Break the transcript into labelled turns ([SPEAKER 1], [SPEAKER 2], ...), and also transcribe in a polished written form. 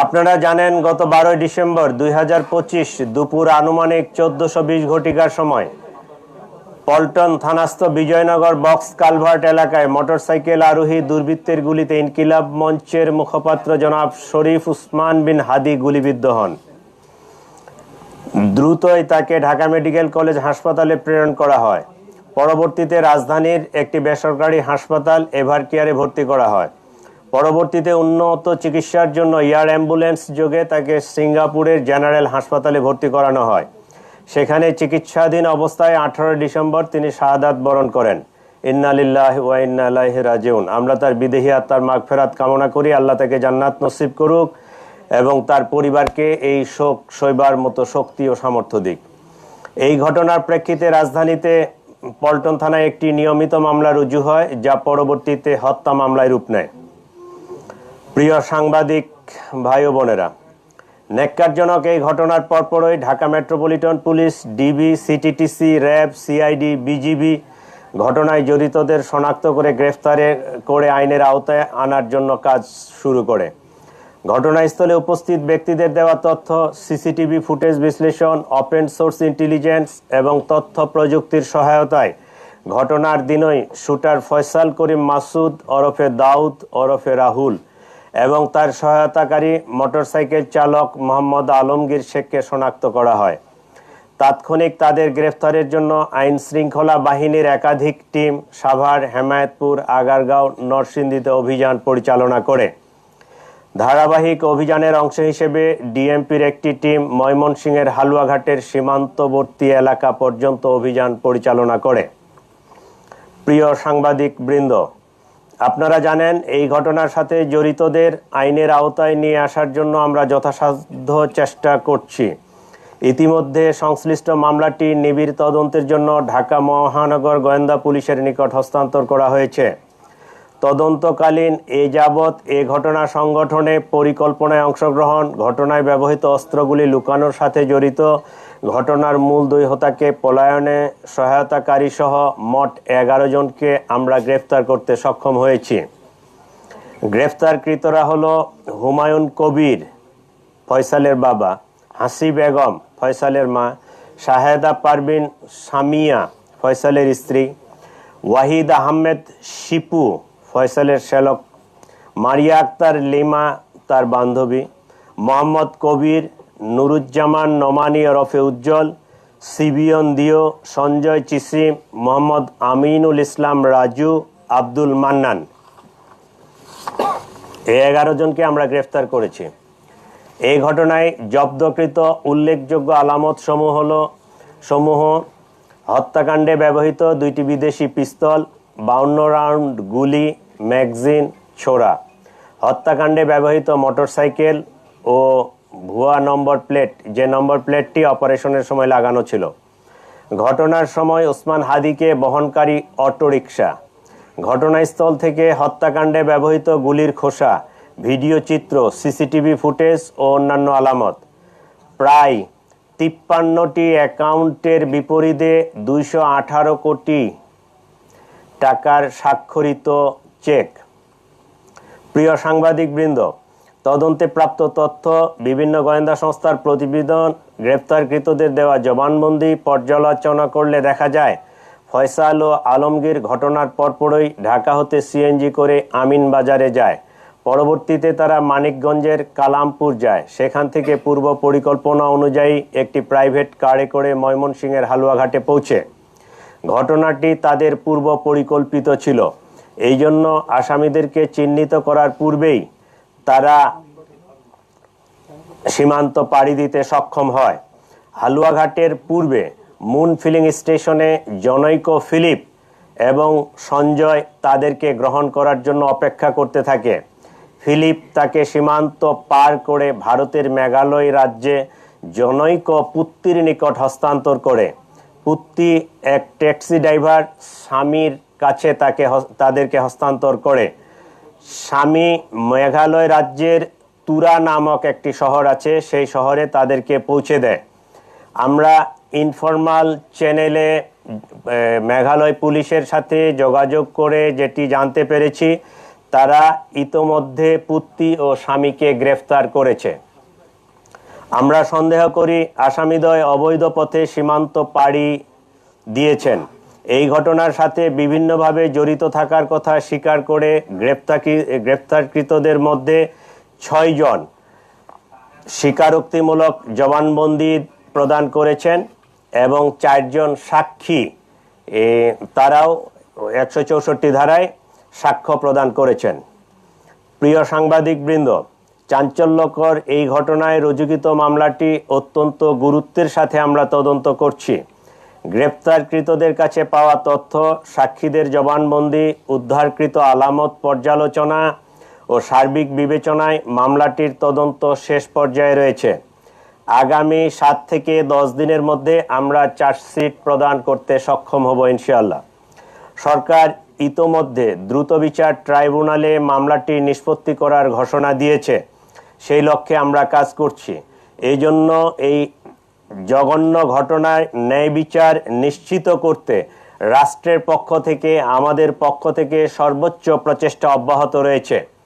[SPEAKER 1] আপনারা জানেন গত 12 ডিসেম্বর 2025 দুপুর আনুমানিক 14:20 ঘটিকার সময় পল্টন থানাস্থ বিজয়নগর বক্স কালভার্ট এলাকায় মোটরসাইকেল আরোহী দুর্বৃত্তের গুলিতে ইনকিলাব মঞ্চের মুখপাত্র জনাব শরীফ উসমান বিন হাদি গুলিবিদ্ধ হন। দ্রুতই তাকে ঢাকা মেডিকেল কলেজ হাসপাতালে প্রেরণ করা হয়। পরবর্তীতে রাজধানীর একটি বেসরকারি হাসপাতাল এভারকেয়ারে ভর্তি করা হয়। পরবর্তীতে উন্নত চিকিৎসার জন্য এয়ার অ্যাম্বুলেন্স যোগে তাকে সিঙ্গাপুরের জেনারেল হাসপাতালে ভর্তি করানো হয়। সেখানে চিকিৎসাধীন অবস্থায় 18 ডিসেম্বর তিনি শাহাদাত বরণ করেন। ইন্না লিল্লাহি ওয়া ইন্না ইলাইহি রাজিউন। আমরা তার বিদেহী আত্মার মাগফিরাত কামনা করি। আল্লাহ তাকে জান্নাত নসিব করুক এবং তার পরিবারকে এই শোক সইবার মতো শক্তি ও সামর্থ্য দিক। এই ঘটনার প্রেক্ষিতে রাজধানীতে পল্টন থানায় একটি নিয়মিত মামলা রুজু হয়, যা পরবর্তীতে হত্যা মামলায় রূপ নেয়। প্রিয় সাংবাদিক ভাই ও বোনেরা, ন্যাক্কারজনক এই ঘটনার পরপরই Dhaka metropolitan police, DB, CTTC, RAB, CID, BGB ঘটনায় জড়িতদের শনাক্ত করে গ্রেফতার করে আইনের আওতায় আনার জন্য কাজ শুরু করে। ঘটনাস্থলে উপস্থিত ব্যক্তিদের দেওয়া তথ্য, সিসিটিভি ফুটেজ বিশ্লেষণ, ওপেন সোর্স ইন্টেলিজেন্স এবং তথ্য প্রযুক্তির সহায়তায় ঘটনার দিনই শুটার ফয়সাল করিম মাসুদ ওরফে দাউদ ওরফে রাহুল এবং তার সহায়তাকারী মোটরসাইকেল চালক মোহাম্মদ আলমগীর শেখকে শনাক্ত করা হয়। তাৎক্ষণিক তাদের গ্রেফতারের জন্য আইন শৃঙ্খলা বাহিনীর একাধিক টিম সাভার, হেমায়েতপুর, আগারগাঁও, নরসিংদীতে অভিযান পরিচালনা করে। ধারাবাহিক অভিযানের অংশ হিসেবে ডিএমপির একটি টিম ময়মনসিংহের হালুয়াঘাটের সীমান্তবর্তী এলাকা পর্যন্ত অভিযান পরিচালনা করে। প্রিয় সাংবাদিক বৃন্দ, আপনারা জানেন এই ঘটনার সাথে জড়িতদের আইনের আওতায় নিয়ে আসার জন্য আমরা যথাসাধ্য চেষ্টা করছি। ইতিমধ্যে সংশ্লিষ্ট মামলাটি নিবিড় তদন্তের জন্য ঢাকা মহানগর গোয়েন্দা পুলিশের নিকট হস্তান্তর করা হয়েছে। তদন্তকালীন এ যাবৎ এ ঘটনা সংগঠনে পরিকল্পনায় অংশগ্রহণ, ঘটনায় ব্যবহৃত অস্ত্রগুলি লুকানোর সাথে জড়িত, ঘটনার মূল দুই হোতাকে পলায়নে সহায়তাকারী সহ মোট 11 জনকে আমরা গ্রেফতার করতে সক্ষম হয়েছি। গ্রেফতারকৃতরা হলো হুমায়ুন কবির, ফয়সালের বাবা; হাসি বেগম, ফয়সালের মা; শাহেদা পারভিন সামিয়া, ফয়সালের স্ত্রী; ওয়াহিদ আহমেদ শিপু, ফয়সালের শ্যালক; মারিয়া আক্তার লিমা, তার বান্ধবী; মোহাম্মদ কবির, নুরুজ্জামান নোমানী ওরফে উজ্জ্বল, সিবিয়ন দিও, সঞ্জয় চিসিম, মোহাম্মদ আমিনুল ইসলাম রাজু, আব্দুল মান্নান। এই 11 জনকে আমরা গ্রেফতার করেছি। এই ঘটনায় জব্দকৃত উল্লেখযোগ্য আলামত সমূহ হত্যাকাণ্ডে ব্যবহৃত 2টি বিদেশি পিস্তল, 52 রাউন্ড গুলি, ম্যাগজিন, ছোরা; হত্যাকাণ্ডে ব্যবহৃত মোটরসাইকেল ও ভুয়া নম্বর প্লেট, যে নম্বর প্লেটটি অপারেশনের সময় লাগানো ছিল; ঘটনার সময় ওসমান হাদিকে বহনকারী অটোরিকশা; ঘটনাস্থল থেকে হত্যাকাণ্ডে ব্যবহৃত গুলির খোসা, ভিডিও চিত্র, সিসিটিভি ফুটেজ ও অন্যান্য আলামত; প্রায় 53টি অ্যাকাউন্টের বিপরীতে 218 কোটি টাকার স্বাক্ষরিত চেক। প্রিয় সাংবাদিকবৃন্দ, তদন্তে প্রাপ্ত তথ্য, বিভিন্ন গোয়েন্দা সংস্থার প্রতিবেদন, গ্রেপ্তারকৃতদের দেওয়া জবানবন্দি পর্যালোচনা করলে দেখা যায় ফয়সাল ও আলমগীর ঘটনার পরপরই ঢাকা হতে সিএনজি করে আমিন বাজারে যায়। পরবর্তীতে তারা মানিকগঞ্জের কালামপুর যায়। সেখান থেকে পূর্ব পরিকল্পনা অনুযায়ী একটি প্রাইভেট কারে করে ময়মনসিংহের হালুয়াঘাটে পৌঁছে। ঘটনাটি তাদের পূর্ব পরিকল্পিত ছিল। এই জন্য আসামিদেরকে চিহ্নিত করার পূর্বেই তারা সীমান্ত পাড়ি দিতে সক্ষম হয়। হালুয়াঘাটের পূর্বে মুন ফিলিং স্টেশনে জনৈক ফিলিপ এবং সঞ্জয় তাদেরকে গ্রহণ করার জন্য অপেক্ষা করতে থাকে। ফিলিপ তাকে সীমান্ত পার করে ভারতের মেঘালয় রাজ্যে জনৈক পুত্তির নিকট হস্তান্তর করে। পুত্তি এক ট্যাক্সি ড্রাইভার স্বামীর কাছে তাদেরকে হস্তান্তর করে। স্বামী মেঘালয় রাজ্যের তুরা নামক একটি শহর আছে, সেই শহরে তাদেরকে পৌঁছে দেয়। আমরা ইনফরমাল চ্যানেলে মেঘালয় পুলিশের সাথে যোগাযোগ করে যেটি জানতে পেরেছি, তারা ইতোমধ্যে পুত্রী ও স্বামীকে গ্রেফতার করেছে। আমরা সন্দেহ করি আসামিদ্বয় অবৈধ পথে সীমান্ত পাড়ি দিয়েছেন। এই ঘটনার সাথে বিভিন্নভাবে জড়িত থাকার কথা স্বীকার করে গ্রেফতারকৃতদের মধ্যে 6 জন স্বীকারোক্তিমূলক জবানবন্দি প্রদান করেছেন এবং 4 জন সাক্ষী তারাও 164 ধারায় সাক্ষ্য প্রদান করেছেন। প্রিয় সাংবাদিকবৃন্দ, চাঞ্চল্যকর এই ঘটনায় রুজুকৃত মামলাটি অত্যন্ত গুরুত্বের সাথে আমরা তদন্ত করছি। গ্রেপ্তারকৃতদের কাছে পাওয়া তথ্য, সাক্ষীদের জবানবন্দি, উদ্ধারকৃত আলামত পর্যালোচনা ও সার্বিক বিবেচনায় মামলাটির তদন্ত শেষ পর্যায়ে রয়েছে। আগামী 7 থেকে 10 দিনের মধ্যে আমরা চার্জশিট প্রদান করতে সক্ষম হব ইনশাআল্লাহ। সরকার ইতোমধ্যে দ্রুত বিচার ট্রাইব্যুনালে মামলাটি নিষ্পত্তি করার ঘোষণা দিয়েছে। সেই লক্ষ্যে আমরা কাজ করছি। এই জন্য এই জঘন্য ঘটনার ন্যায় বিচার নিশ্চিত করতে রাষ্ট্রের পক্ষ থেকে, আমাদের পক্ষ থেকে সর্বোচ্চ প্রচেষ্টা অব্যাহত রয়েছে।